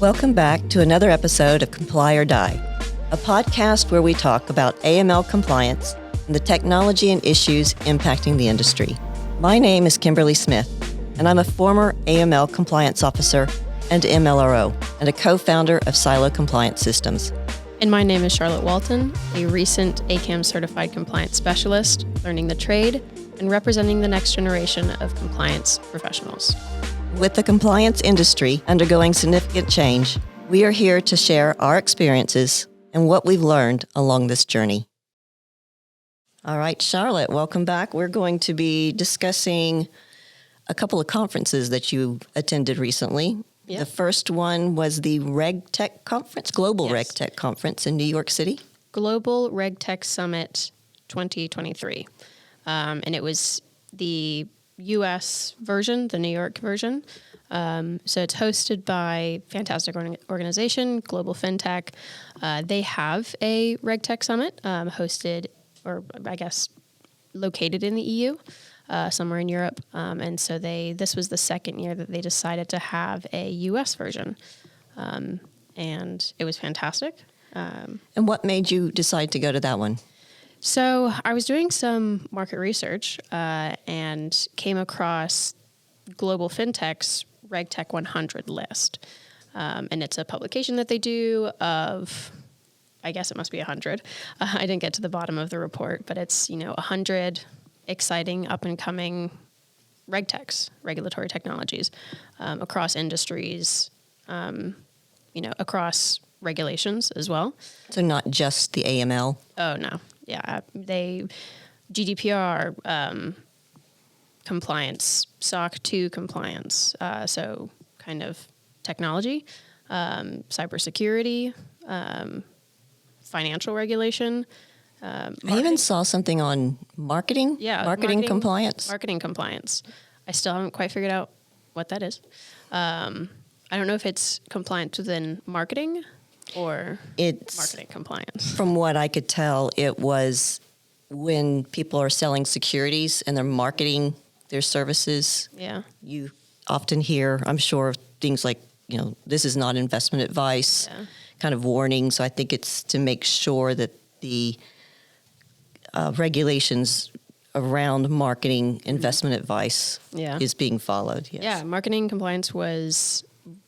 Welcome back to another episode of Comply or Die, a podcast where we talk about AML compliance and the technology and issues impacting the industry. My name is Kimberly Smith, and I'm a former AML compliance officer and MLRO, and a co-founder of Silo Compliance Systems. And my name is Charlotte Walton, a recent ACAM certified compliance specialist, learning the trade and representing the next generation of compliance professionals. With the compliance industry undergoing significant change, we are here to share our experiences and what we've learned along this journey. All right, Charlotte, welcome back. We're going to be discussing a couple of conferences that you attended recently. Yep. The first one was the Regtech Conference, Global Regtech Conference in New York City. Global Regtech Summit 2023. And it was the U.S. version, the New York version. So it's hosted by fantastic organization, Global FinTech. They have a Regtech Summit hosted, or I guess located in the EU, somewhere in Europe. And so this was the second year that they decided to have a U.S. version. And it was fantastic. And what made you decide to go to that one? So I was doing some market research and came across Global FinTech's Regtech 100 list. And it's a publication that they do of, I guess it must be 100. I didn't get to the bottom of the report, but it's, 100 exciting up-and-coming regtechs, regulatory technologies, across industries, across regulations as well. So not just the AML? Oh, no. Yeah, GDPR compliance, SOC 2 compliance, so kind of technology, cybersecurity, financial regulation. I even saw something on marketing. Yeah, marketing compliance. Marketing compliance. I still haven't quite figured out what that is. I don't know if it's compliance within marketing or it's marketing compliance. From what I could tell, it was when people are selling securities and they're marketing their services. Yeah. You often hear, I'm sure, things like, this is not investment advice, kind of warning. So I think it's to make sure that the regulations around marketing investment advice is being followed. Yes. Yeah, marketing compliance was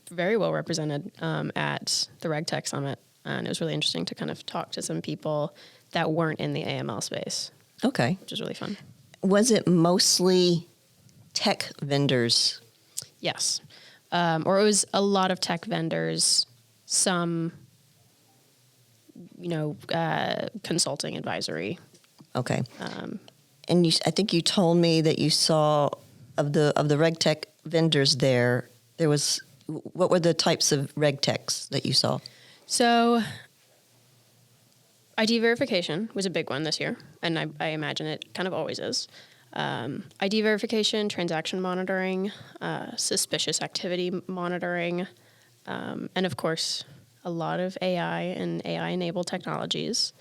very well represented at the Regtech Summit, and it was really interesting to kind of talk to some people that weren't in the AML space. Okay. Which was really fun. Was it mostly tech vendors? Yes. Or it was a lot of tech vendors, some, consulting advisory. Okay. And I think you told me that you saw of the RegTech vendors there was, what were the types of RegTechs that you saw? So ID verification was a big one this year, and I imagine it kind of always is. ID verification, transaction monitoring, suspicious activity monitoring, and of course, a lot of AI and AI-enabled technologies.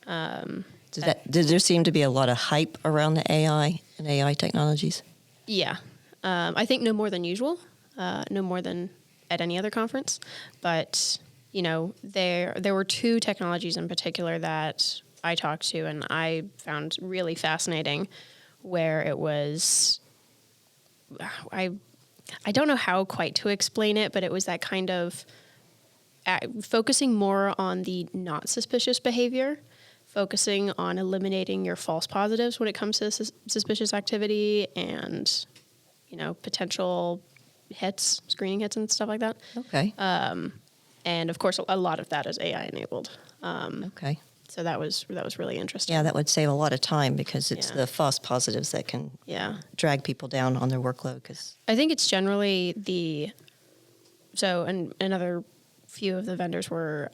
Did there seem to be a lot of hype around the AI and AI technologies? Yeah. I think no more than usual, no more than at any other conference. But, there were two technologies in particular that I talked to and I found really fascinating, where it was, I don't know how quite to explain it, but it was that kind of focusing more on the not suspicious behavior, focusing on eliminating your false positives when it comes to suspicious activity and, potential hits, screening hits and stuff like that. Okay. And of course, a lot of that is AI enabled. Okay. So that was really interesting. Yeah, that would save a lot of time because it's the false positives that can drag people down on their workload. Cause I think it's generally and another few of the vendors were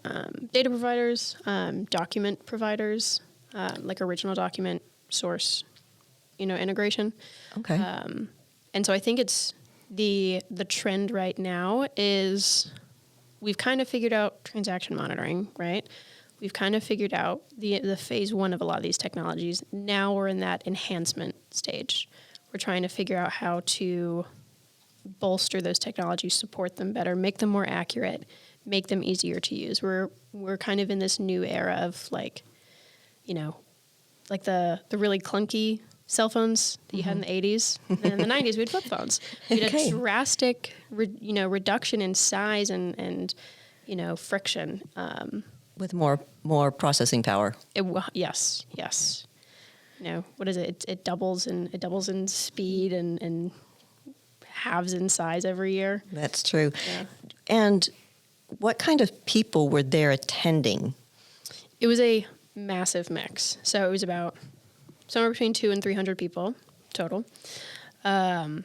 data providers, document providers, like original document source, integration. Okay. And so I think it's the trend right now is we've kind of figured out transaction monitoring, right? We've kind of figured out the phase one of a lot of these technologies. Now we're in that enhancement stage. We're trying to figure out how to bolster those technologies, support them better, make them more accurate, make them easier to use. We're kind of in this new era of like, like the really clunky cell phones that you had in the 80s. And in the 90s, we had flip phones. We had a drastic, reduction in size and friction. With more processing power. Yes. What is it? It doubles in speed and halves in size every year. That's true. Yeah. And what kind of people were there attending? It was a massive mix. So it was about somewhere between 200 and 300 people total. And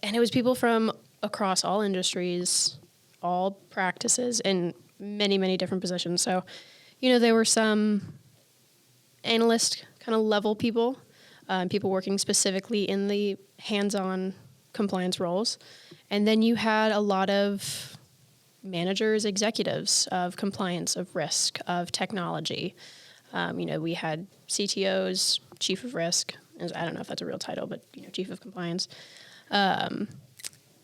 it was people from across all industries, all practices, in many, many different positions. So, there were some analyst kind of level people, people working specifically in the hands-on compliance roles. And then you had a lot of managers, executives of compliance, of risk, of technology. We had CTOs, chief of risk. I don't know if that's a real title, but chief of compliance.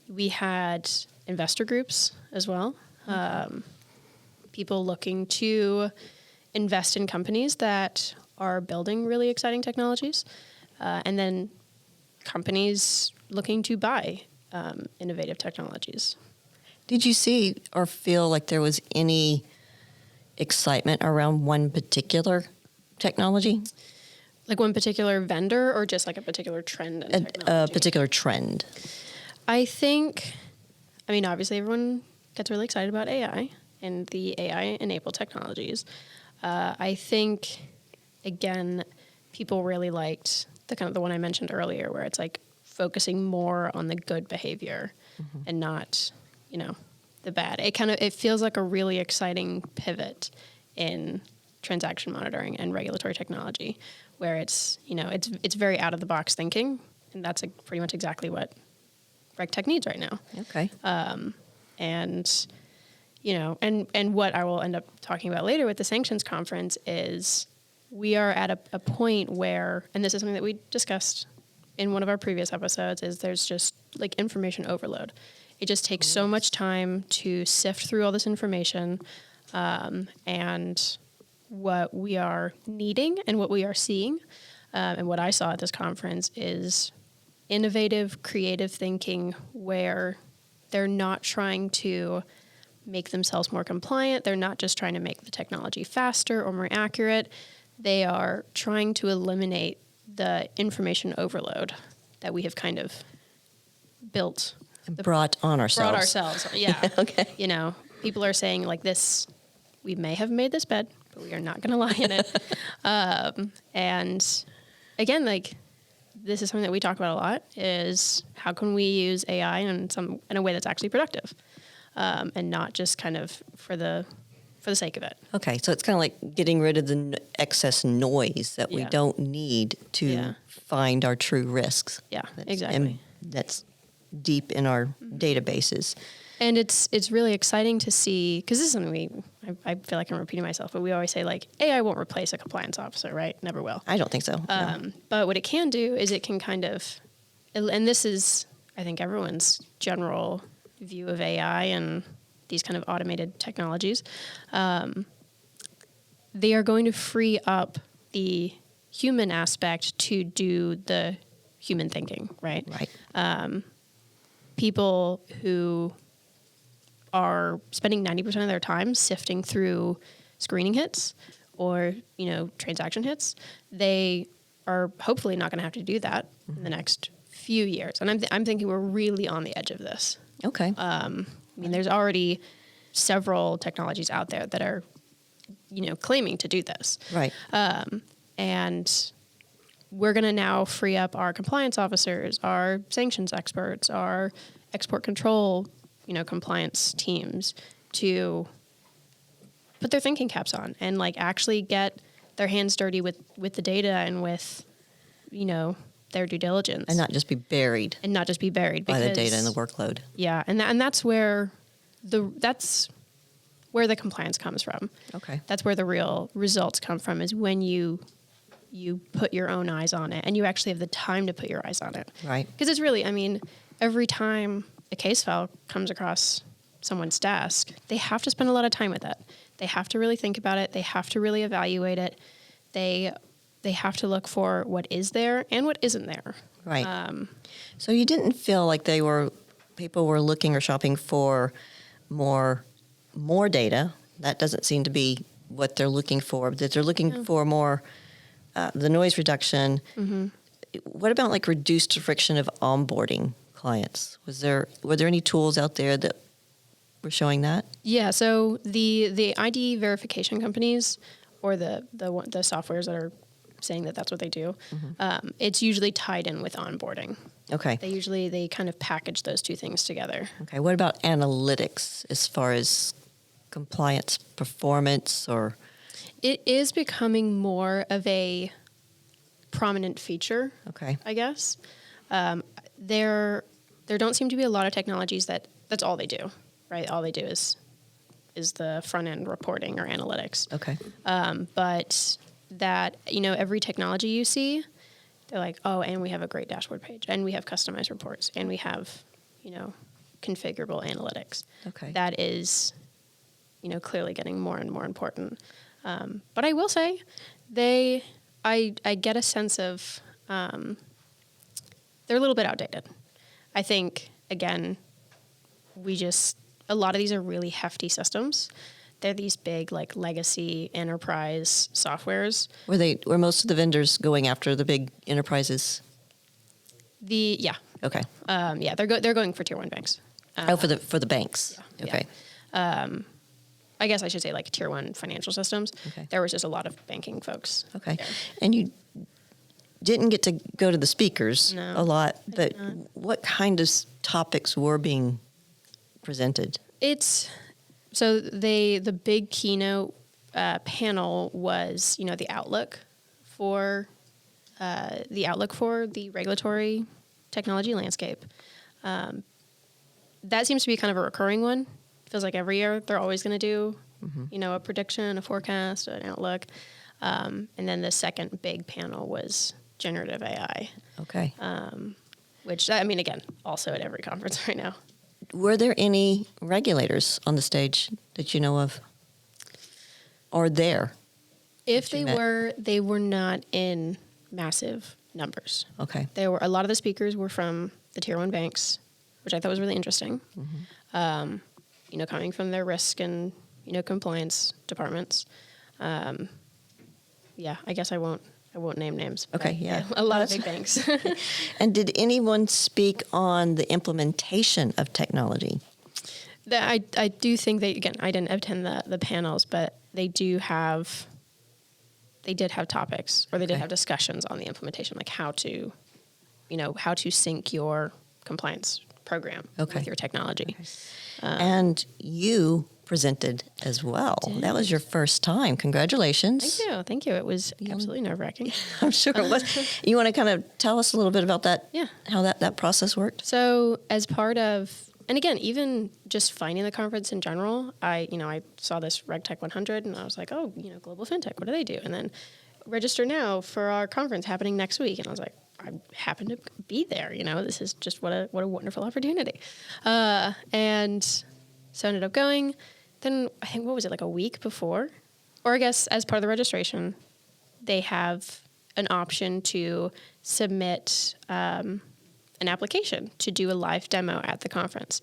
We had investor groups as well. People looking to invest in companies that are building really exciting technologies, and then companies looking to buy innovative technologies. Did you see or feel like there was any excitement around one particular technology? Like one particular vendor, or just like a particular trend in technology? A particular trend. I think, obviously everyone gets really excited about AI and the AI-enabled technologies. I think, again, people really liked the one I mentioned earlier, where it's like focusing more on the good behavior and not, the bad. It feels like a really exciting pivot in transaction monitoring and regulatory technology, where it's very out of the box thinking, and that's pretty much exactly what RegTech needs right now. Okay. And what I will end up talking about later with the Sanctions conference is we are at a point where, and this is something that we discussed in one of our previous episodes, is there's just like information overload. It just takes so much time to sift through all this information, and what we are needing and what we are seeing, and what I saw at this conference is innovative, creative thinking where they're not trying to make themselves more compliant. They're not just trying to make the technology faster or more accurate. They are trying to eliminate the information overload that we have kind of built. Brought ourselves. Yeah. Okay. People are saying like this, we may have made this bed, but we are not going to lie in it. And again, like this is something that we talk about a lot, is how can we use AI in a way that's actually productive, and not just kind of for the sake of it. Okay, so it's kind of like getting rid of the excess noise that we don't need to find our true risks. Yeah, exactly. And that's deep in our databases. And it's really exciting to see, because this is something I feel like I'm repeating myself, but we always say like AI won't replace a compliance officer, right? Never will. I don't think so. No. But what it can do is it can kind of, and this is, I think, everyone's general view of AI and these kind of automated technologies. They are going to free up the human aspect to do the human thinking, right? Right. People who are spending 90% of their time sifting through screening hits or, transaction hits, they are hopefully not going to have to do that in the next few years. And I'm thinking we're really on the edge of this. Okay. There's already several technologies out there that are, claiming to do this. Right. And we're going to now free up our compliance officers, our sanctions experts, our export control, compliance teams to put their thinking caps on and like actually get their hands dirty with the data and with, their due diligence. And not just be buried. By the data and the workload. Yeah. And that's where the compliance comes from. Okay. That's where the real results come from, is when you put your own eyes on it and you actually have the time to put your eyes on it. Right. Because it's really, every time a case file comes across someone's desk, they have to spend a lot of time with it. They have to really think about it. They have to really evaluate it. They have to look for what is there and what isn't there. Right. So you didn't feel like people were looking or shopping for more data. That doesn't seem to be what they're looking for. That they're looking for more the noise reduction. Mm-hmm. What about like reduced friction of onboarding clients? Were there any tools out there that were showing that? Yeah. So the ID verification companies or the softwares that are saying that that's what they do, it's usually tied in with onboarding. Okay. They kind of package those two things together. Okay. What about analytics as far as compliance performance or? It is becoming more of a prominent feature. Okay. I guess. There don't seem to be a lot of technologies that's all they do, right? All they do is the front end reporting or analytics. Okay. But that, every technology you see, they're like, oh, and we have a great dashboard page, and we have customized reports, and we have, configurable analytics. Okay. That is, clearly getting more and more important. But I will say, I get a sense of, they're a little bit outdated. I think, again, a lot of these are really hefty systems. They're these big, like, legacy enterprise softwares. Were most of the vendors going after the big enterprises? Yeah. Okay. Yeah, they're going for tier 1 banks. For the banks. Yeah, okay. Yeah. I guess I should say like tier 1 financial systems. Okay. There was just a lot of banking folks. Okay. There. And you didn't get to go to the speakers a lot, but what kind of topics were being presented? So the big keynote panel was, the outlook for the regulatory technology landscape. That seems to be kind of a recurring one. Feels like every year they're always going to do, a prediction, a forecast, an outlook. And then the second big panel was generative AI. Okay. Which, I mean, again, also at every conference right now. Were there any regulators on the stage that you know of? Or there? If they were not in massive numbers. Okay. A lot of the speakers were from the tier 1 banks, which I thought was really interesting. Coming from their risk and, compliance departments. Yeah, I guess I won't name names. Okay, yeah. A lot of big banks. And did anyone speak on the implementation of technology? I do think they, again, I didn't attend the panels, but they did have topics, or they did have discussions on the implementation, like how to sync your compliance program with your technology. Okay. And you presented as well. That was your first time. Congratulations. Thank you. It was absolutely nerve-wracking. I'm sure it was. You want to kind of tell us a little bit about that? Yeah. How that process worked? So as part of, and again, even just finding the conference in general, I saw this Regtech 100 and I was like, oh, Global FinTech, what do they do? And then register now for our conference happening next week. And I was like, I happen to be there, this is just what a wonderful opportunity. And so I ended up going. Then I think, what was it, like a week before? Or I guess as part of the registration, they have an option to submit an application to do a live demo at the conference.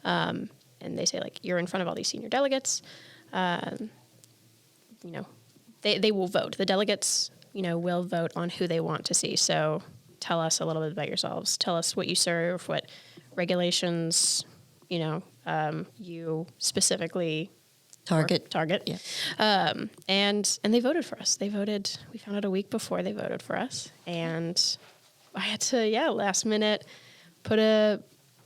And they say, like, you're in front of all these senior delegates. They will vote. The delegates, will vote on who they want to see. So tell us a little bit about yourselves. Tell us what you serve, what regulations, you specifically target. Yeah. And they voted for us. We found out a week before they voted for us. And I had to, last minute, put a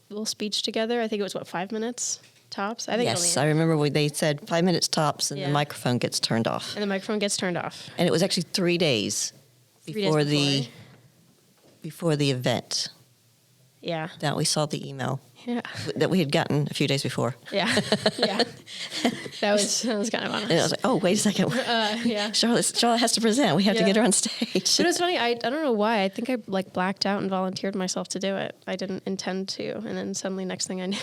little speech together. I think it was, 5 minutes tops? I think. Yes, I remember they said 5 minutes tops and the microphone gets turned off. And the microphone gets turned off. And it was actually 3 days before the event. Yeah. That we saw the email. Yeah. that we had gotten a few days before. Yeah. Yeah. That was kind of honest. And I was like, oh, wait a second. Yeah. Charlotte has to present. We have to Yeah. get her on stage. But it was funny. I don't know why. I think I like blacked out and volunteered myself to do it. I didn't intend to. And then suddenly next thing I knew.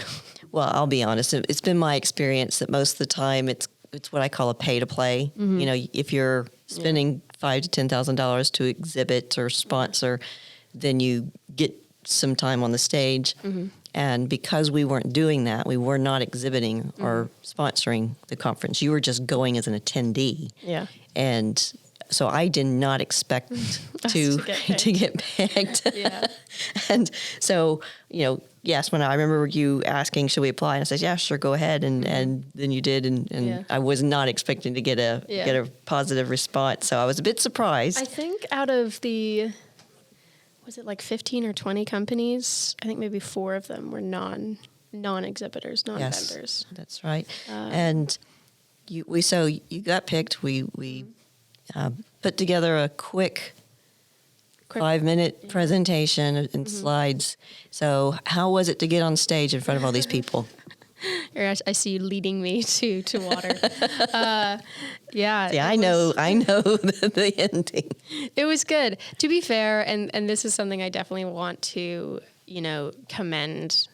Well, I'll be honest. It's been my experience that most of the time it's what I call a pay to play. Mm-hmm. You know, if you're spending $5,000 to $10,000 to exhibit or sponsor, then you get some time on the stage. Mm-hmm. And because we weren't doing that, we were not exhibiting or sponsoring the conference. You were just going as an attendee. Yeah. And so I did not expect to get picked. Yeah. And so, you know, yes, when I remember you asking, should we apply? And I said, yeah, sure, go ahead. And then you did. And I was not expecting to get a positive response. So I was a bit surprised. I think out of was it like 15 or 20 companies? I think maybe 4 of them were non-exhibitors, non-vendors. Yes, that's right. And you got picked. We put together a quick 5-minute presentation and slides. So how was it to get on stage in front of all these people? I see you leading me to water. Yeah, I know the ending. It was good. To be fair, and this is something I definitely want to, commend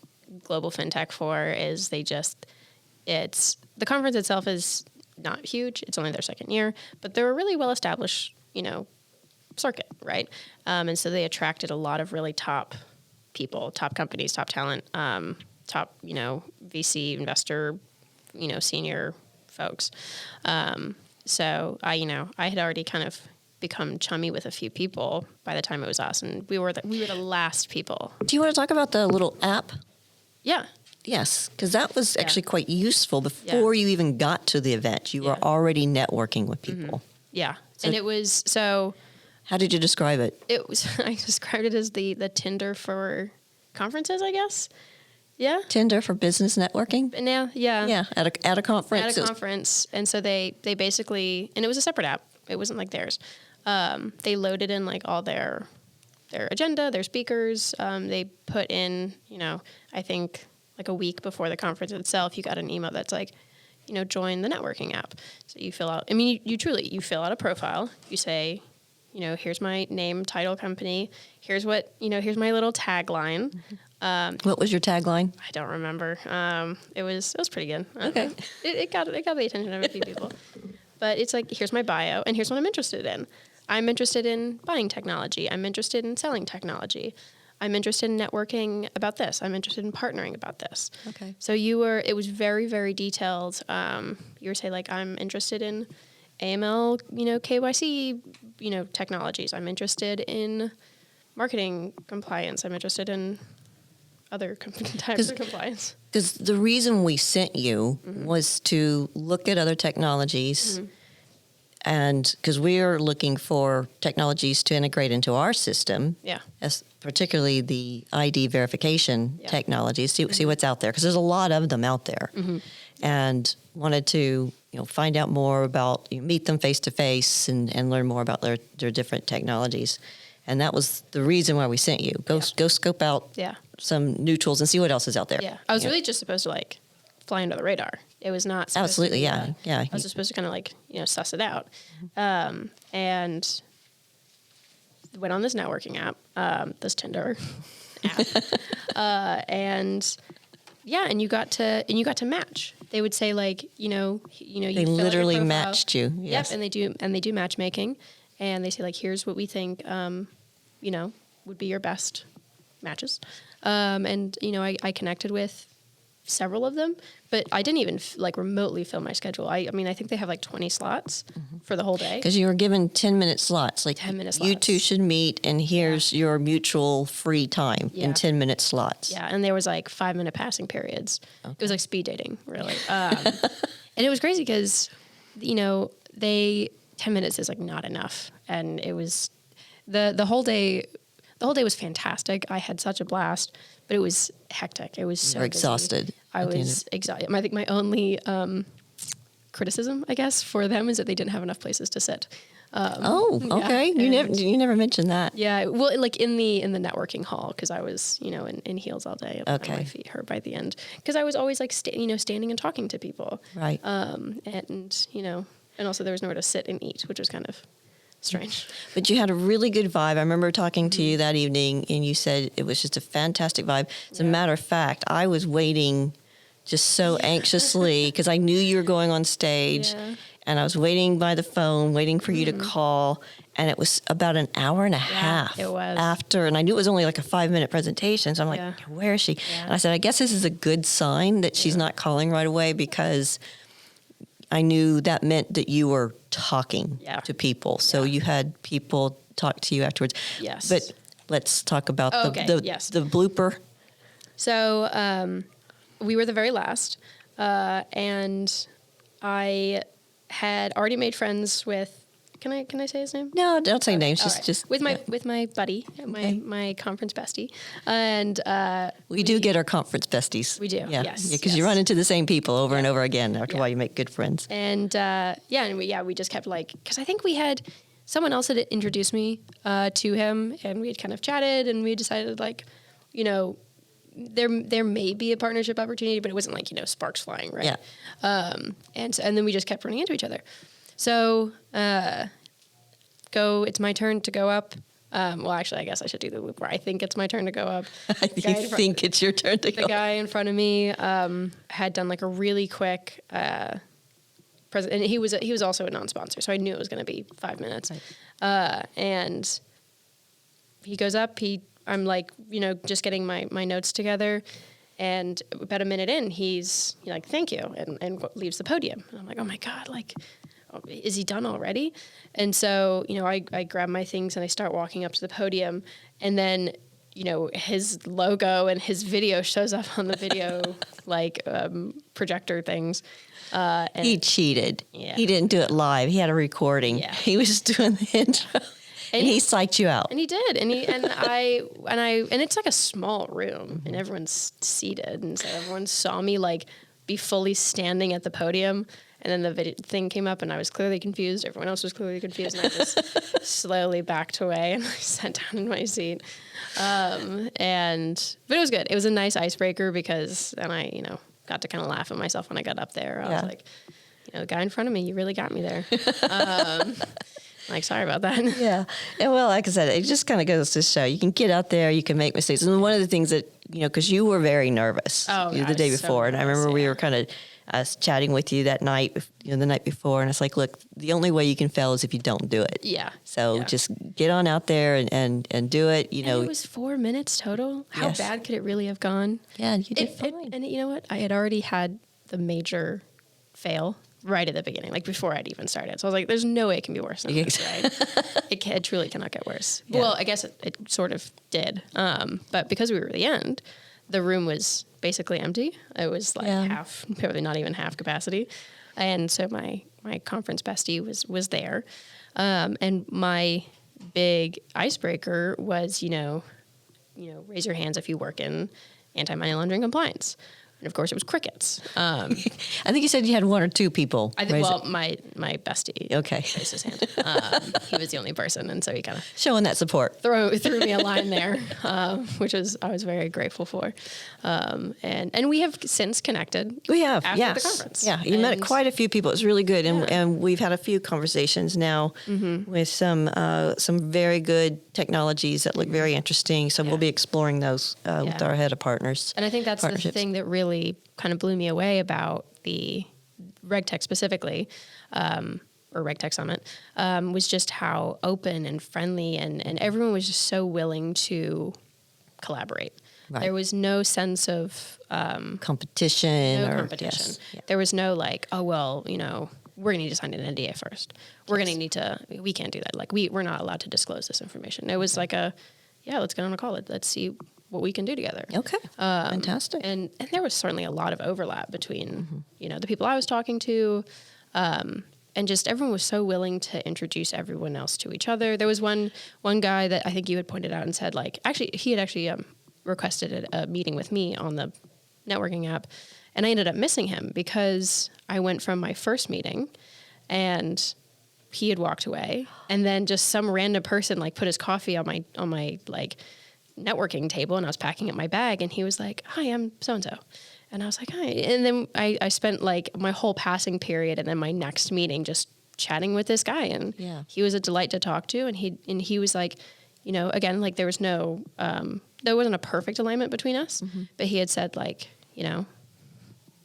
Global FinTech for, is the conference itself is not huge. It's only their second year, but they're a really well-established, circuit, right? And so they attracted a lot of really top people, top companies, top talent, top, VC investor, senior folks. So I had already kind of become chummy with a few people by the time it was us, and we were the last people. Do you want to talk about the little app? Yeah. Yes, because that was actually quite useful before you even got to the event. You were already networking with people. Yeah, and it was so. How did you describe it? I described it as the Tinder for conferences, I guess. Yeah. Tinder for business networking? Yeah. Yeah, at a conference. At a conference. And so they basically, and it was a separate app. It wasn't like theirs. They loaded in like all their agenda, their speakers. They put in, I think like a week before the conference itself, you got an email that's like, join the networking app. So you fill out, you fill out a profile. You say, here's my name, title, company. Here's here's my little tagline. What was your tagline? I don't remember. It was pretty good. Okay. It got the attention of a few people. But it's like, here's my bio, and here's what I'm interested in. I'm interested in buying technology. I'm interested in selling technology. I'm interested in networking about this. I'm interested in partnering about this. Okay. So it was very, very detailed. You were saying, like, I'm interested in AML, KYC, technologies. I'm interested in marketing compliance. I'm interested in other types of compliance. Because the reason we sent you was to look at other technologies, and because we are looking for technologies to integrate into our system, as particularly the ID verification technologies, see what's out there, because there's a lot of them out there, and wanted to find out more about, meet them face to face and learn more about their different technologies. And that was the reason why we sent you. Go scope out some new tools and see what else is out there. Yeah, I was really just supposed to fly under the radar. It was not supposed absolutely to be, I was just supposed to kind of suss it out, and went on this networking app, this Tinder app, and you got to match. They would say you they literally matched you. Yes. Yep, and they do matchmaking, and they say here's what we think would be your best matches. And I connected with several of them, but I didn't even remotely fill my schedule. I think they have 20 slots for the whole day. Because you were given 10-minute slots. 10-minute slots. You two should meet, and here's your mutual free time in 10-minute slots. Yeah, and there was 5-minute passing periods. Okay. It was like speed dating, really. And it was crazy because, 10 minutes is not enough. And it was the whole day. The whole day was fantastic. I had such a blast, but it was hectic. It was so exhausted. I was exhausted. I think my only criticism, I guess, for them is that they didn't have enough places to sit. Okay. You never mentioned that. Yeah, well, like in the networking hall, because I was, in heels all day. Okay. My feet hurt by the end because I was always like standing and talking to people. Right. And also there was nowhere to sit and eat, which was kind of strange. But you had a really good vibe. I remember talking to you that evening, and you said it was just a fantastic vibe. As a matter of fact, I was waiting just so anxiously because I knew you were going on stage, and I was waiting by the phone, waiting for you to call. And it was about an hour and a half it was. after, and I knew it was only like a 5-minute presentation. So I'm like, where is she? Yeah. And I said, I guess this is a good sign that she's not calling right away, because I knew that meant that you were talking to people. So you had people talk to you afterwards. Yes. But let's talk about the blooper. So we were the very last, and I had already made friends with. Can I say his name? No, don't say names. Right. Just with my buddy, my conference bestie, and we do get our conference besties. We do, yes, because you run into the same people over and over again. After a while, you make good friends. And we just kept because I think we had someone else had introduced me to him, and we had kind of chatted, and we decided there may be a partnership opportunity, but it wasn't sparks flying, right? Yeah. And then we just kept running into each other. So, it's my turn to go up. Well, actually, I guess I should do the loop where I think it's my turn to go up. I think it's your turn to go up. The guy in front of me had done a really quick and he was also a non-sponsor, so I knew it was going to be 5 minutes. Right. And he goes up. I'm just getting my notes together. And about a minute in, he's thank you, and leaves the podium. And I'm like, oh my God, is he done already? And so, I grab my things and I start walking up to the podium, and then, his logo and his video shows up on the video, projector things. And he cheated. Yeah. He didn't do it live. He had a recording. Yeah. He was doing the intro. And he psyched you out. And he did. And it's a small room, and everyone's seated. And so everyone saw me be fully standing at the podium. And then the thing came up, and I was clearly confused. Everyone else was clearly confused, and I just slowly backed away, and I sat down in my seat. But it was good. It was a nice icebreaker because then I, got to kind of laugh at myself when I got up there. I was like, the guy in front of me, you really got me there. Sorry about that. Yeah. And well, like I said, it just kind of goes to show you can get out there, you can make mistakes. And one of the things that, because you were very nervous the day before. And I remember we were kind of chatting with you that night, the night before. And it's like, look, the only way you can fail is if you don't do it. Yeah. So just get on out there and do it. And it was 4 minutes total. How bad could it really have gone? Yeah, you did fine. And you know what? I had already had the major fail right at the beginning, before I'd even started. So I was like, there's no way it can be worse than this, right? It truly cannot get worse. Yeah. Well, I guess it sort of did. But because we were at the end, the room was basically empty. It was half, probably not even half capacity. And so my conference bestie was there. And my big icebreaker was, raise your hands if you work in anti-money laundering compliance. And of course, it was crickets. I think you said you had one or two people. My bestie raised his hand. He was the only person, and so he kind of showing that support. Threw me a line there, which I was very grateful for. And we have since connected. We have, after the conference. Yeah, you met quite a few people. It's really good, and we've had a few conversations now with some very good technologies that look very interesting. So we'll be exploring those with our head of partners. And I think that's the thing that really kind of blew me away about the Regtech specifically, or Regtech Summit, was just how open and friendly and everyone was just so willing to collaborate. Right. There was no sense of competition. There was no we're going to need to sign an NDA first. We're going to need to, we can't do that. We're not allowed to disclose this information. It was let's get on a call. Let's see what we can do together. Okay. Fantastic. And there was certainly a lot of overlap between, the people I was talking to, and just everyone was so willing to introduce everyone else to each other. There was one guy that I think you had pointed out and said, he had requested a meeting with me on the networking app, and I ended up missing him because I went from my first meeting and he had walked away, and then just some random person like put his coffee on my like networking table, and I was packing up my bag, and he was like, "Hi, I'm so and so," and I was like, "Hi," and then I spent like my whole passing period and then my next meeting just chatting with this guy, and he was a delight to talk to, and he was like, you know, again, like there was no there wasn't a perfect alignment between us, but he had said like, you know,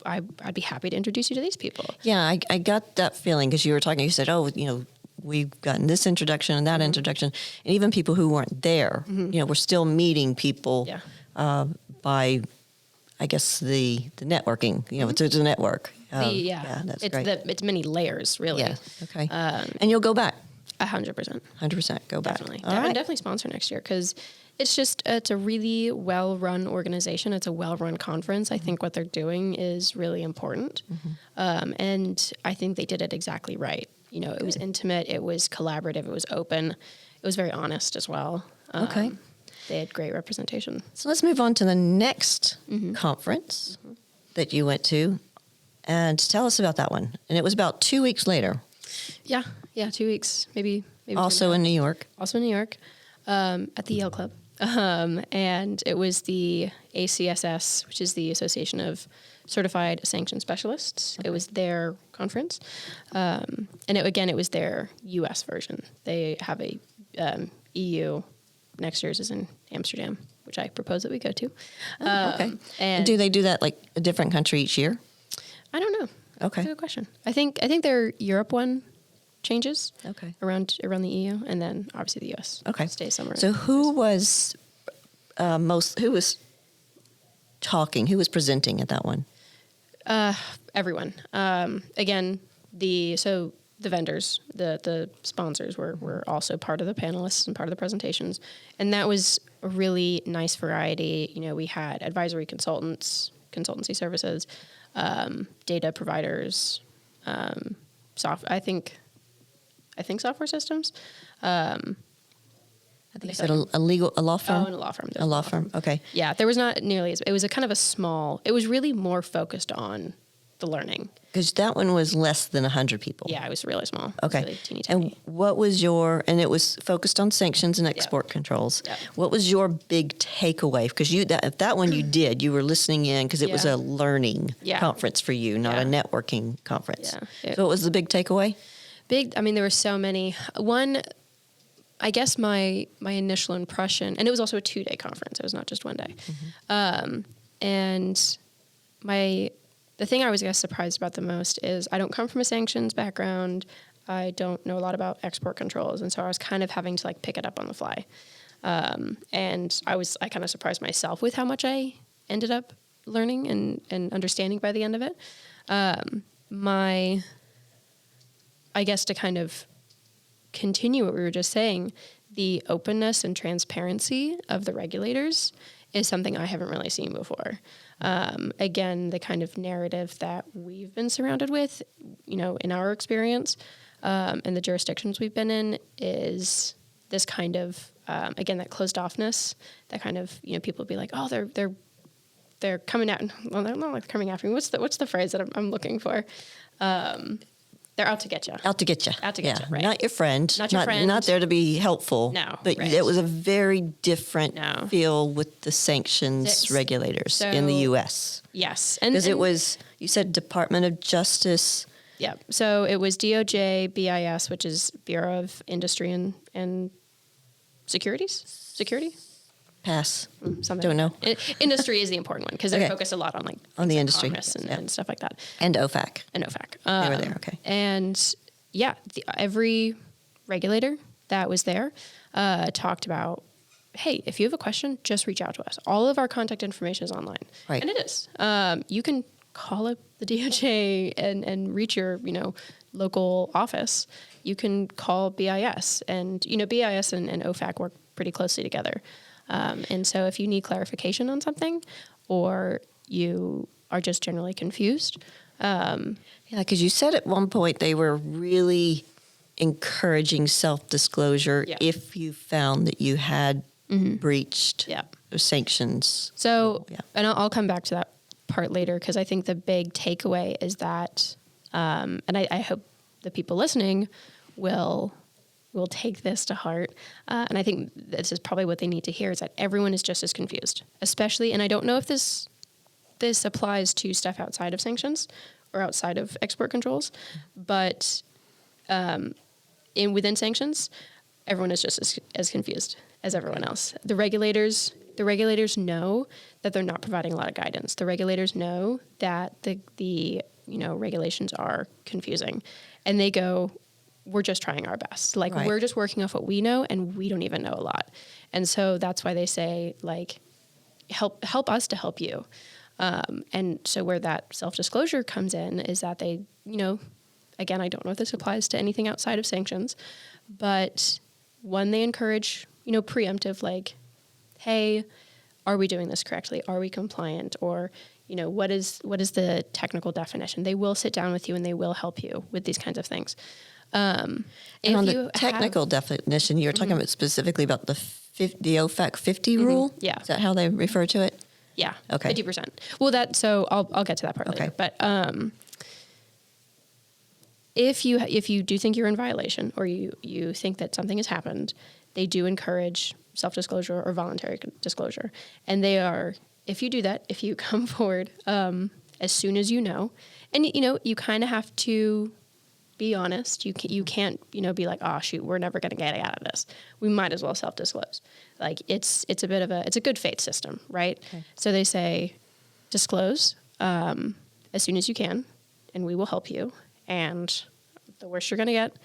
I'd be happy to introduce you to these people. Yeah, I got that feeling because you were talking, you said, oh, you know, we've gotten this introduction and that introduction, and even people who weren't there, you know, we're still meeting people by, I guess, the networking, you know, it's a network. That's great. It's many layers, really. Yeah, okay. And you'll go back? 100%. 100% go back. Definitely. All right. Definitely sponsor next year because it's a really well-run organization. It's a well-run conference. I think what they're doing is really important. And I think they did it exactly right. You know, it was intimate, it was collaborative, it was open, it was very honest as well. Okay. They had great representation. So let's move on to the next conference that you went to and tell us about that one. And it was about 2 weeks later. Yeah, 2 weeks, maybe Also in New York. Also in New York, at the Yale Club. And it was the ACSS, which is the Association of Certified Sanction Specialists. Okay. It was their conference. And it was their U.S. version. They have a EU. Next year's is in Amsterdam, which I propose that we go to. Okay. And do they do that like a different country each year? I don't know. Okay. That's a good question. I think their Europe one changes. Okay. Around the EU, and then obviously the U.S. Okay. Stays somewhere. So who was talking? Who was presenting at that one? Everyone. Again, the vendors, the sponsors were also part of the panelists and part of the presentations, and that was a really nice variety. You know, we had advisory consultants, consultancy services, data providers, I think software systems. I think you said a law firm? Oh, and a law firm. A law firm. Okay. Yeah, there was not nearly as, it was a kind of a small, it was really more focused on the learning. Because that one was less than 100 people. Yeah, it was really small. Okay. It was really teeny tiny. And what was and it was focused on sanctions and export controls. Yep. What was your big takeaway? Because that one you were listening in because it was a learning conference for you, not a networking conference. Yeah. So what was the big takeaway? There were so many. One, I guess my initial impression, and it was also a 2-day conference. It was not just 1 day. And the thing I was, surprised about the most is I don't come from a sanctions background. I don't know a lot about export controls. And so I was kind of having to pick it up on the fly. And I kind of surprised myself with how much I ended up learning and understanding by the end of it. I guess to kind of continue what we were just saying, the openness and transparency of the regulators is something I haven't really seen before. Again, the kind of narrative that we've been surrounded with, in our experience, and the jurisdictions we've been in is this kind of, again, that closed offness, that kind of, people be like, oh, they're coming at, well, they're not coming after me. What's the phrase that I'm looking for? They're out to get you. Out to get you. Out to get you, right. Not your friend. Not your friend. Not there to be helpful. No, but right. It was a very different feel with the sanctions regulators in the U.S. Yes. Because it was, you said Department of Justice. Yeah. So it was DOJ, BIS, which is Bureau of Industry and Security? Pass. Something. Don't know. Industry is the important one because they focus a lot on the industry and stuff like that. And OFAC. They were there. Okay. And every regulator that was there talked about, hey, if you have a question, just reach out to us. All of our contact information is online. Right. And it is. You can call up the DOJ and reach your, local office. You can call BIS and, BIS and OFAC work pretty closely together. And so if you need clarification on something or you are just generally confused. Because you said at one point they were really encouraging self-disclosure if you found that you had breached sanctions. So, and I'll come back to that part later because I think the big takeaway is that, and I hope the people listening will take this to heart. And I think this is probably what they need to hear, is that everyone is just as confused, especially, and I don't know if this applies to stuff outside of sanctions or outside of export controls, but within sanctions, everyone is just as confused as everyone else. The regulators know that they're not providing a lot of guidance. The regulators know that the regulations are confusing, and they go, we're just trying our best. Like, we're just working off what we know, and we don't even know a lot. And so that's why they say, like, help us to help you. And so where that self-disclosure comes in is that they, again, I don't know if this applies to anything outside of sanctions, but one, they encourage, preemptive, like, hey, are we doing this correctly? Are we compliant? Or, what is the technical definition? They will sit down with you and they will help you with these kinds of things. And on the technical definition, you're talking about specifically about the OFAC 50 rule? Yeah. Is that how they refer to it? Yeah. Okay. 50%. Well, so I'll get to that part later. But if you do think you're in violation, or you think that something has happened, they do encourage self-disclosure or voluntary disclosure. And they are, if you do that, if you come forward as soon as you know, and you kind of have to be honest. You can't be like, oh shoot, we're never going to get out of this. We might as well self-disclose. Like, it's a good faith system, right? Okay. So they say, disclose as soon as you can, and we will help you. And the worst you're going to get,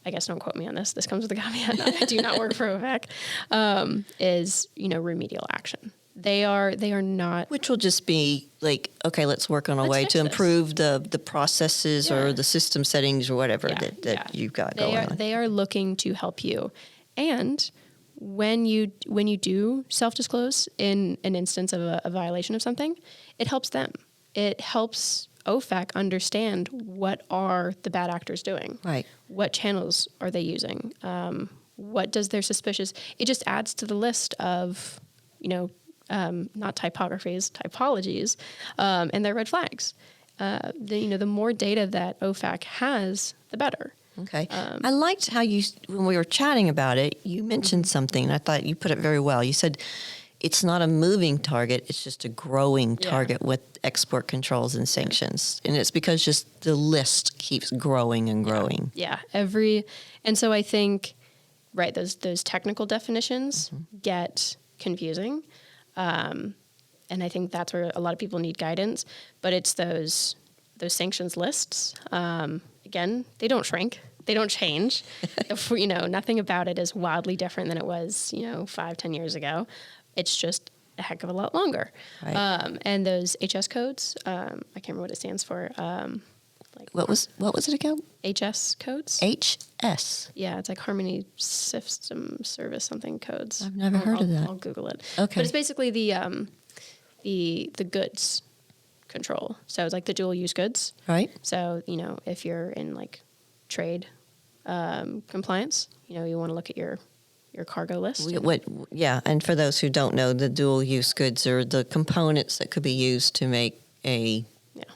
I guess don't quote me on this, this comes with a caveat, I do not work for OFAC, is, remedial action. They are not. Which will just be like, okay, let's work on a way to improve the processes or the system settings or whatever that you've got going on. They are looking to help you. And when you do self-disclose in an instance of a violation of something, it helps them. It helps OFAC understand what are the bad actors doing. Right. What channels are they using? What does their suspicious... It just adds to the list of, not typologies, and their red flags. The more data that OFAC has, the better. Okay. I liked how when we were chatting about it, you mentioned something, and I thought you put it very well. You said it's not a moving target, it's just a growing target with export controls and sanctions. And it's because just the list keeps growing and growing. Yeah. And so I think, right, those technical definitions get confusing. And I think that's where a lot of people need guidance, but it's those sanctions lists. Again, they don't shrink, they don't change. Nothing about it is wildly different than it was, 5-10 years ago. It's just a heck of a lot longer. Right. And those HS codes, I can't remember what it stands for. What was it again? HS codes. HS. Yeah, it's like Harmony System Service something codes. I've never heard of that. I'll Google it. Okay. But it's basically the goods control. So it's like the dual use goods. Right. So, if you're in like trade compliance, you want to look at your cargo list. And for those who don't know, the dual use goods are the components that could be used to make a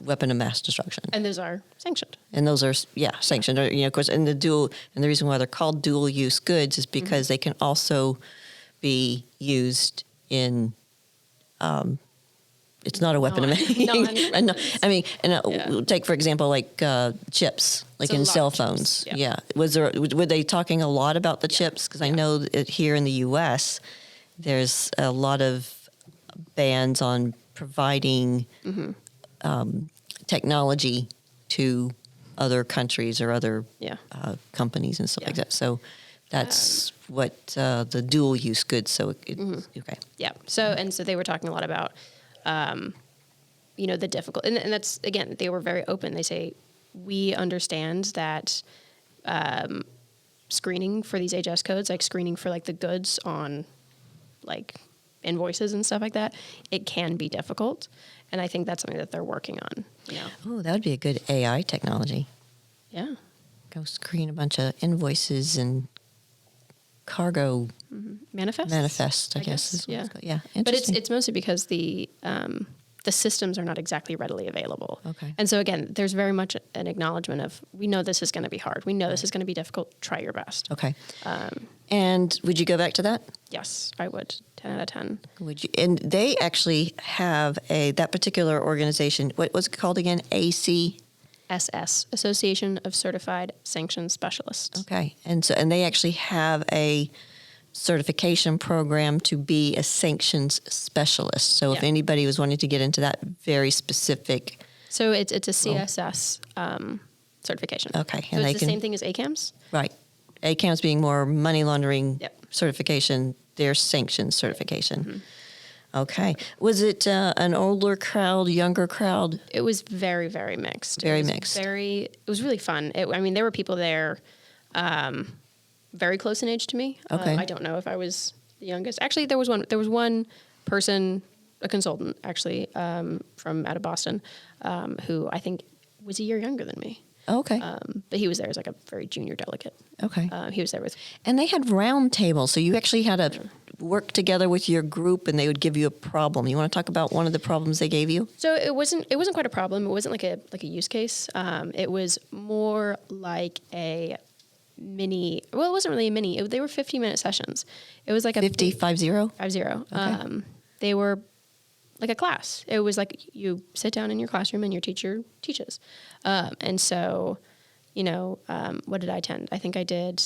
weapon of mass destruction. And those are sanctioned. And those are, sanctioned. Of course, and the reason why they're called dual use goods is because they can also be used in, it's not a weapon of mass. Take, for example, like chips, like in cell phones. Chips, yeah. Were they talking a lot about the chips? Because I know that here in the U.S., there's a lot of bans on providing technology to other countries or other companies and stuff like that. So that's what the dual use goods. So okay. Yeah. So they were talking a lot about, the difficult, and that's, again, they were very open. They say, we understand that screening for these HS codes, like screening for like the goods on like invoices and stuff like that, it can be difficult. And I think that's something that they're working on. Oh, that would be a good AI technology. Yeah. Go screen a bunch of invoices and cargo manifest, I guess is what it's called. Yeah, but it's mostly because the the systems are not exactly readily available. Okay. And so again, there's very much an acknowledgement of, we know this is going to be hard. We know this is going to be difficult. Try your best. Okay. And would you go back to that? Yes, I would. 10 out of 10. Would you? And they actually have that particular organization. What was it called again? AC. SS, Association of Certified Sanctions Specialists. Okay. And they actually have a certification program to be a sanctions specialist. So if Yeah. anybody was wanting to get into that very specific. So it's a CSS certification. Okay. So it's the same thing as ACAMS? Right. ACAMS being more money laundering Yep. certification, their sanctions certification. Mm-hmm. Okay. Was it an older crowd, younger crowd? It was very, very mixed. Very It was mixed. It was really fun. There were people there very close in age to me. Okay. I don't know if I was the youngest. Actually, there was one person, a consultant, actually, from out of Boston, who I think was a year younger than me. Okay. But he was there as like a very junior delegate. Okay. He was there with. And they had round tables, so you actually had to work together with your group, and they would give you a problem. You want to talk about one of the problems they gave you? So it wasn't quite a problem. It wasn't like a use case. It was more like a mini. Well, it wasn't really a mini. They were 50-minute sessions. It was like a 50. Okay. They were like a class. It was like you sit down in your classroom and your teacher teaches. And so, what did I attend? I think I did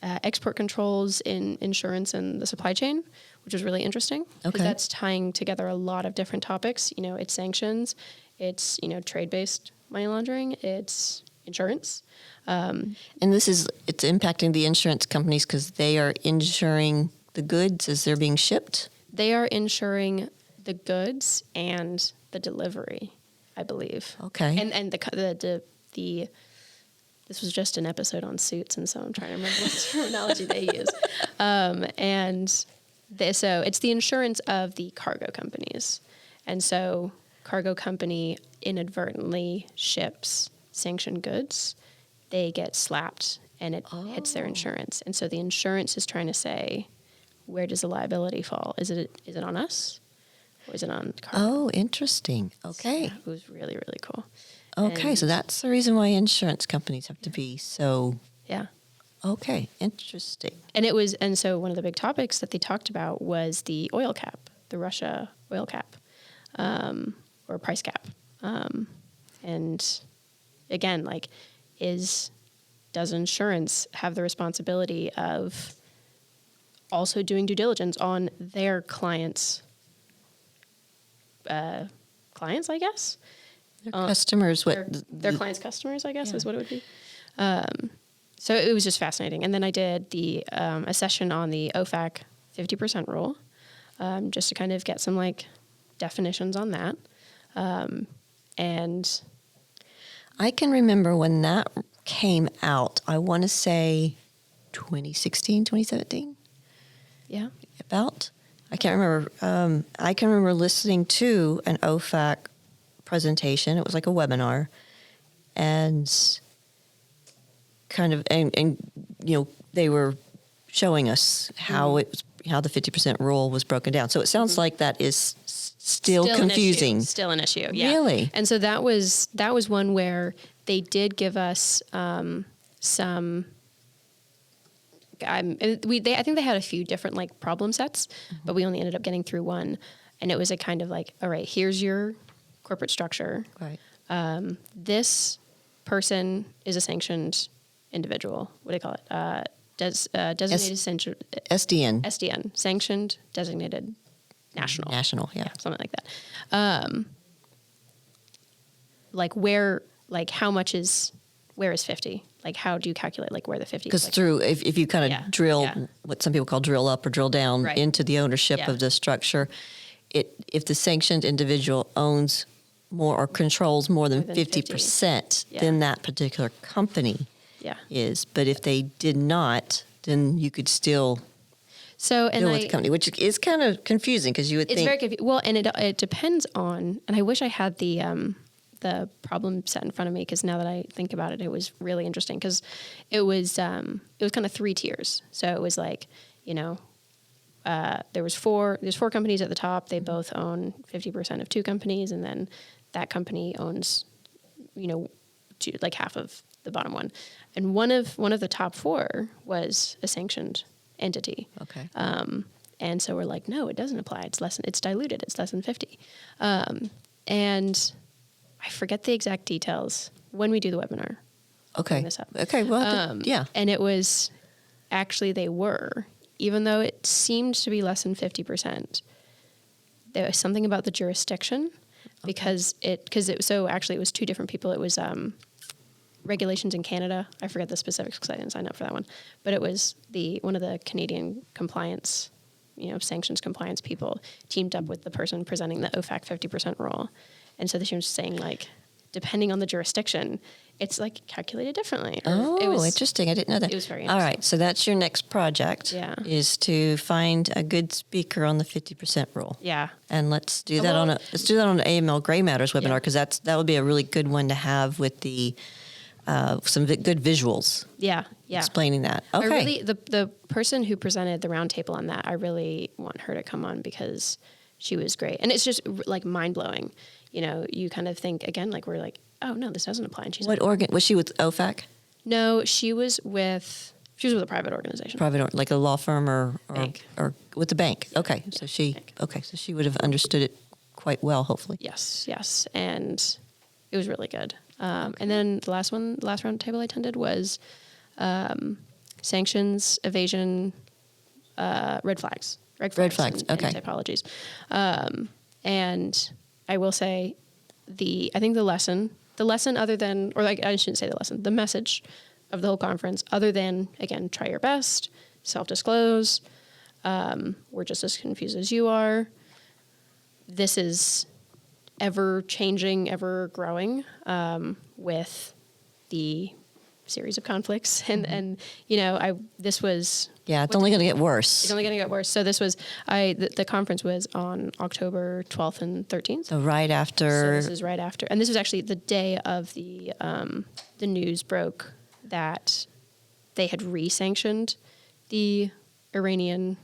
export controls in insurance and the supply chain, which was really interesting. Okay. That's tying together a lot of different topics. It's sanctions, it's, trade-based money laundering, it's insurance. And it's impacting the insurance companies because they are insuring the goods as they're being shipped? They are insuring the goods and the delivery, I believe. Okay. And the this was just an episode on suits, and so I'm trying to remember what terminology they use. So it's the insurance of the cargo companies. And so cargo company inadvertently ships sanctioned goods. They get slapped, and it hits their insurance. And so the insurance is trying to say, where does the liability fall? Is it on us, or is it on cargo? Oh, interesting. Okay. So, it was really, really cool. Okay, And- so that's the reason why insurance companies have to be so. Yeah. Okay, interesting. And so one of the big topics that they talked about was the oil cap, the Russia oil cap, or price cap. And again, does insurance have the responsibility of also doing due diligence on their clients, I guess? Their customers, Their clients' customers, I guess, Yeah. is what it would be. So it was just fascinating. And then I did a session on the OFAC 50% rule, just to kind of get some definitions on that. And I can remember when that came out, I want to say 2016, 2017, yeah, about. I can't remember. I can remember listening to an OFAC presentation. It was like a webinar, and they were showing us how the 50% rule was broken down. So it sounds like that is still confusing. Still an issue. Yeah. Really? And so that was one where they did give us some. I think they had a few different problem sets, but we only ended up getting through one, and it was a kind of all right, here's your corporate structure. Right. This person is a sanctioned individual. What do they call it? Designated SDN. SDN, sanctioned designated national. National, yeah. Something like that. Where is 50? How do you calculate where the 50 is? Because if you kind of drill what some people call drill up or drill down Right. into the ownership of the structure, if the sanctioned individual owns more or controls more than 50%, then that particular company is. But if they did not, then you could still deal with the company, which is kind of confusing because you would think. It's very confusing. Well, and it depends on, and I wish I had the problem set in front of me, because now that I think about it, it was really interesting because it was kind of 3 tiers. So it was there's four companies at the top. They both own 50% of two companies, and then that company owns, like half of the bottom one. And one of the top four was a sanctioned entity. Okay. And so we're like, no, it doesn't apply. It's diluted. It's less than 50. And I forget the exact details when we do the webinar. Okay. Bring this up. Okay. Well, yeah. And it was actually they were, even though it seemed to be less than 50%, there was something about the jurisdiction because it was two different people. It was regulations in Canada. I forget the specifics because I didn't sign up for that one, but it was one of the Canadian compliance, sanctions compliance people teamed up with the person presenting the OFAC 50% rule. And so she was saying, like, depending on the jurisdiction, it's like calculated differently. It was interesting. I didn't know that. It was very interesting. All right. So that's your next project. Yeah. Is to find a good speaker on the 50% rule. Yeah. And let's do that on an AML Gray Matters webinar because that would be a really good one to have with the some good visuals. Yeah. Explaining that. Okay. The person who presented the roundtable on that, I really want her to come on because she was great. And it's just like mind blowing. You kind of think again, like we're like, oh no, this doesn't apply. And she's what organ was she with? OFAC? No, she was with a private organization. Like a law firm or bank. Or with the bank. Okay, so she would have understood it quite well, hopefully. Yes, and it was really good. And then the last round table I attended was sanctions, evasion, red flags. Red flags. And Okay. typologies. And I will say I think the lesson other than, or like I shouldn't say the lesson, the message of the whole conference, other than, again, try your best, self-disclose, we're just as confused as you are. This is ever-changing, ever-growing with the series of conflicts. And this was... Yeah, it's only going to get worse. It's only going to get worse. So this was, the conference was on October 12th and 13th. So right after. So this is right after. And this was actually the day of the news broke that they had re-sanctioned the Iranian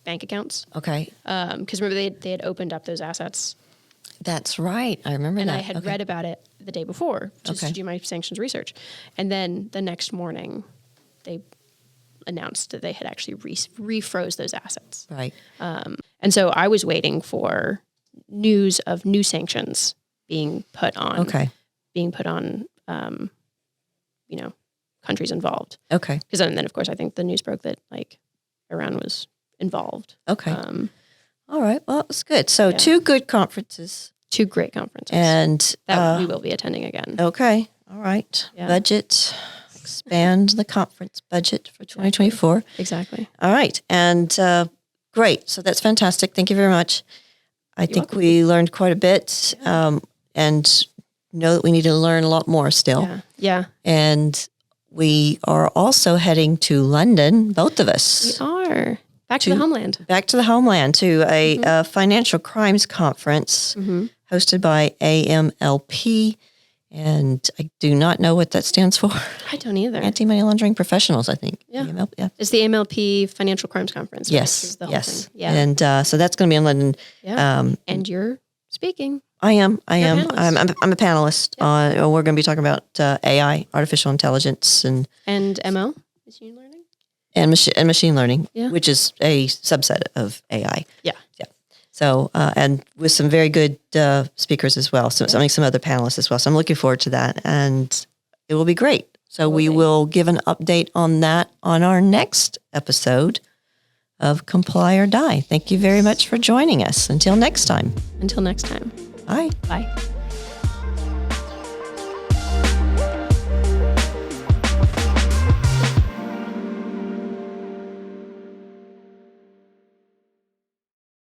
bank accounts. Okay. Because remember, they had opened up those assets. That's right. I remember and that. And I had read about it the day before just to do my sanctions research. And then the next morning, they announced that they had actually refroze those assets. Right. And so I was waiting for news of new sanctions being put on. Okay. Being put on, countries involved. Okay. Because then, of course, I think the news broke that like Iran was involved. Okay. All right. Well, it's good. So 2 good conferences. 2 great conferences. And that we will be attending again. Okay. All right. Yeah. Budget. Expand the conference budget for 2024. Exactly. All right. And great. So that's fantastic. Thank you very much. I think welcome. we learned quite a bit and know that we need to learn a lot more still. Yeah. And we are also heading to London, both of us. We are. Back to the homeland. Back to the homeland, to a financial crimes conference hosted by AMLP. And I do not know what that stands for. I don't either. Anti-money laundering professionals, I think. Yeah. AMLP, yeah. It's the AMLP Financial Crimes Conference. Right? Yes. The whole Yes. thing. Yeah. And so that's going to be in London. Yeah. And you're speaking. I am. You're a I'm a panelist. Yeah. We're going to be talking about AI, artificial intelligence, and ML, machine learning. And machine learning, Yeah. which is a subset of AI. Yeah. So, and with some very good speakers as well. So, some other panelists as well. So I'm looking forward to that, and it will be great. So we will give an update on that on our next episode of Comply or Die. Thank you very much for joining us. Until next time. Until next time. Bye. Bye.